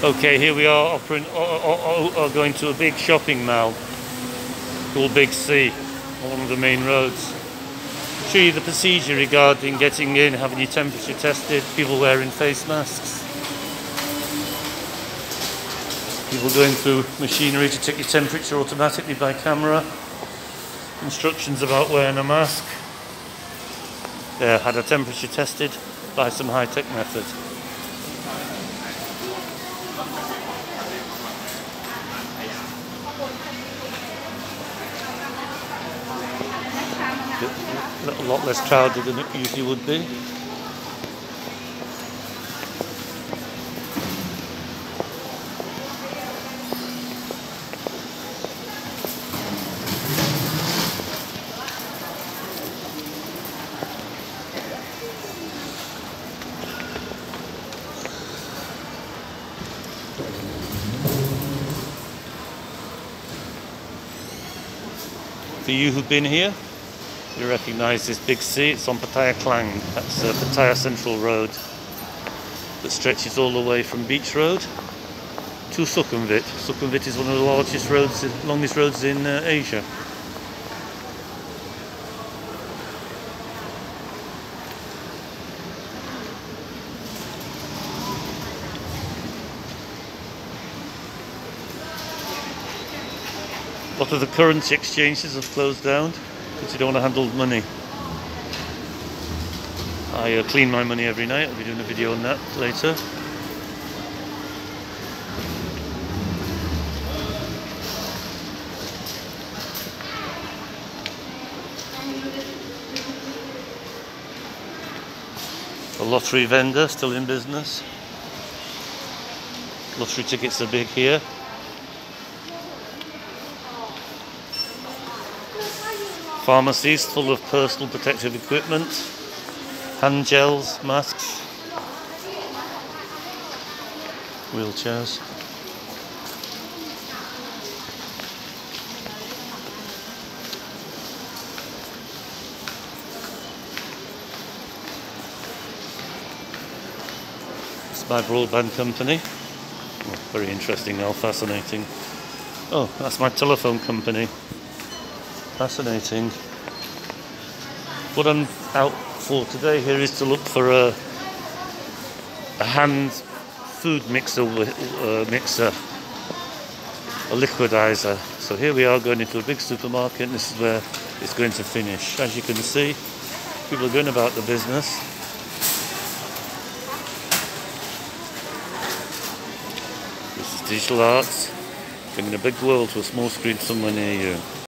Okay, here we are going to a big shopping mall called Big C on one of the main roads. Show you the procedure regarding getting in, having your temperature tested, people wearing face masks, people going through machinery to take your temperature automatically by camera, instructions about wearing a mask. Had a temperature tested by some high-tech method. A lot less crowded than it usually would be. For you who've been here, you recognise this big C. It's on Pattaya Klang. That's Pattaya Central Road that stretches all the way from Beach Road to Sukhumvit. Sukhumvit is one of the largest roads, longest roads in Asia. A lot of the currency exchanges have closed down because you don't want to handle money. I clean my money every night. I'll be doing a video on that later. A lottery vendor still in business. Lottery tickets are big here. Pharmacies full of personal protective equipment, hand gels, masks, wheelchairs. It's my broadband company. Oh, very interesting now, fascinating. Oh, that's my telephone company. Fascinating. What I'm out for today here is to look for a hand food mixer, a liquidizer. So here we are going into a big supermarket, and this is where it's going to finish. As you can see, people are going about the business. This is digital arts, bringing a big world to a small screen somewhere near you.